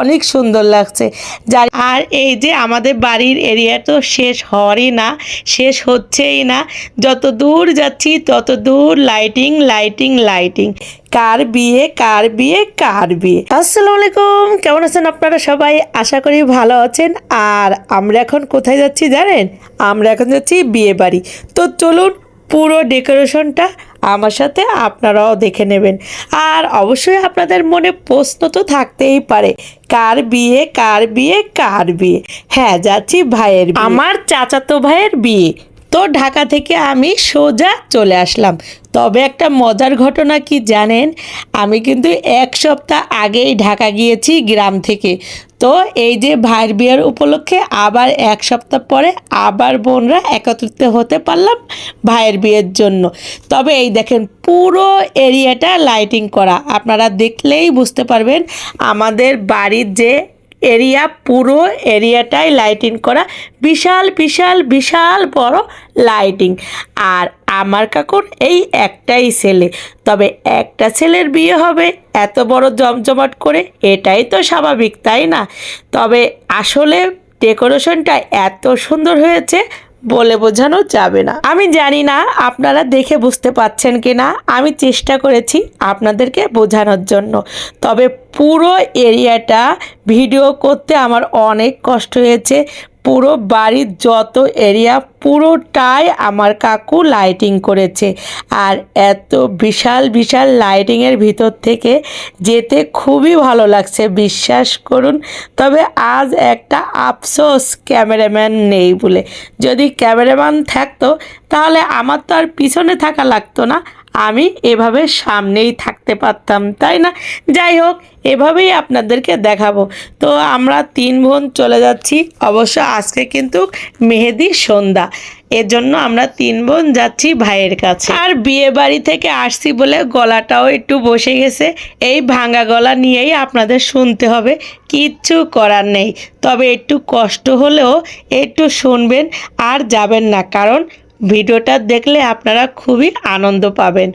অনেক সুন্দর লাগছে। আর এই যে আমাদের বাড়ির এরিয়া তো শেষ হওয়ারই না, শেষ হচ্ছেই না। যত দূর যাচ্ছি তত দূর লাইটিং লাইটিং লাইটিং। কার বিয়ে কার বিয়ে কার বিয়ে। আসসালামু আলাইকুম, কেমন আছেন আপনারা সবাই? আশা করি ভালো আছেন। আর আমরা এখন কোথায় যাচ্ছি জানেন? আমরা এখন যাচ্ছি বিয়ে বাড়ি। তো চলুন পুরো ডেকোরেশনটা আমার সাথে আপনারাও দেখে নেবেন। আর অবশ্যই আপনাদের মনে প্রশ্ন তো থাকতেই পারে, কার বিয়ে কার বিয়ে কার বিয়ে। হ্যাঁ, যাচ্ছি ভাইয়ের বিয়ে, আমার চাচাতো ভাইয়ের বিয়ে। তো ঢাকা থেকে আমি সোজা চলে আসলাম। তবে একটা মজার ঘটনা কি জানেন, আমি কিন্তু 1 সপ্তাহ আগেই ঢাকা গিয়েছি গ্রাম থেকে। তো এই যে ভাইয়ের বিয়ের উপলক্ষে আবার 1 সপ্তাহ পরে আবার বোনরা একত্রিত হতে পারলাম ভাইয়ের বিয়ের জন্য। তবে এই দেখেন পুরো এরিয়াটা লাইটিং করা, আপনারা দেখলেই বুঝতে পারবেন আমাদের বাড়ির যে এরিয়া, পুরো এরিয়াটাই লাইটিং করা, বিশাল বিশাল বিশাল বড় লাইটিং। আর আমার কাকুর এই একটাই ছেলে, তবে একটা ছেলের বিয়ে হবে এত বড় জমজমাট করে, এটাই তো স্বাভাবিক, তাই না? তবে আসলে ডেকোরেশনটা এত সুন্দর হয়েছে বলে বোঝানো যাবে না। আমি জানি না আপনারা দেখে বুঝতে পাচ্ছেন কি না, আমি চেষ্টা করেছি আপনাদেরকে বোঝানোর জন্য। তবে পুরো এরিয়াটা ভিডিও করতে আমার অনেক কষ্ট হয়েছে। পুরো বাড়ির যত এরিয়া পুরোটাই আমার কাকু লাইটিং করেছে। আর এত বিশাল বিশাল লাইটিংয়ের ভিতর থেকে যেতে খুবই ভালো লাগছে, বিশ্বাস করুন। তবে আজ একটা আফসোস, ক্যামেরাম্যান নেই বলে। যদি ক্যামেরাম্যান থাকতো তাহলে আমার তো আর পিছনে থাকা লাগতো না, আমি এভাবে সামনেই থাকতে পারতাম, তাই না? যাই হোক, এভাবেই আপনাদেরকে দেখাবো। তো আমরা 3 বোন চলে যাচ্ছি। অবশ্য আজকে কিন্তু মেহেদি সন্ধ্যা, এর জন্য আমরা 3 বোন যাচ্ছি ভাইয়ের কাছে। আর বিয়ে বাড়ি থেকে আসছি বলে গলাটাও একটু বসে গেছে। এই ভাঙা গলা নিয়েই আপনাদের শুনতে হবে, কিচ্ছু করার নেই। তবে একটু কষ্ট হলেও একটু শুনবেন আর যাবেন না, কারণ ভিডিওটা দেখলে আপনারা খুবই আনন্দ পাবেন।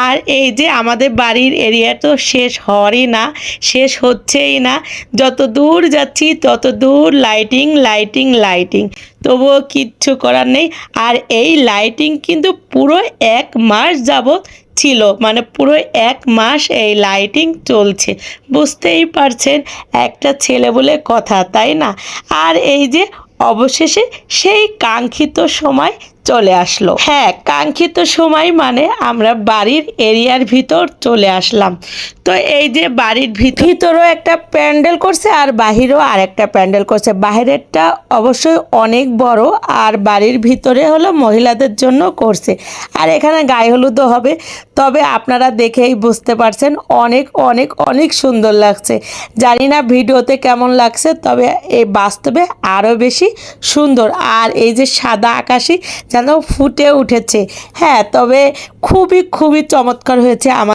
আর এই যে আমাদের বাড়ির এরিয়া তো শেষ হওয়ারই না, শেষ হচ্ছেই না। যত দূর যাচ্ছি তত দূর লাইটিং লাইটিং লাইটিং। তবুও কিচ্ছু করার নেই। আর এই লাইটিং কিন্তু পুরো 1 মাস যাবৎ ছিল, মানে পুরো 1 মাস এই লাইটিং চলছে। বুঝতেই পারছেন, একটা ছেলে বলে কথা, তাই না? আর এই যে অবশেষে সেই কাঙ্ক্ষিত সময় চলে আসলো। হ্যাঁ, কাঙ্ক্ষিত সময় মানে আমরা বাড়ির এরিয়ার ভিতর চলে আসলাম। তো এই যে বাড়ির ভিতরেও একটা প্যান্ডেল করছে আর বাহিরেও আর একটা প্যান্ডেল করছে। বাহিরেরটা অবশ্যই অনেক বড়, আর বাড়ির ভিতরে হলো মহিলাদের জন্য করছে। আর এখানে গায়ে হলুদও হবে। তবে আপনারা দেখেই বুঝতে পারছেন অনেক অনেক অনেক সুন্দর লাগছে। জানি না ভিডিওতে কেমন লাগছে, তবে এই বাস্তবে আরও বেশি সুন্দর। আর এই যে সাদা আকাশি যেন ফুটে উঠেছে। হ্যাঁ, তবে খুবই খুবই চমৎকার হয়েছে। আমার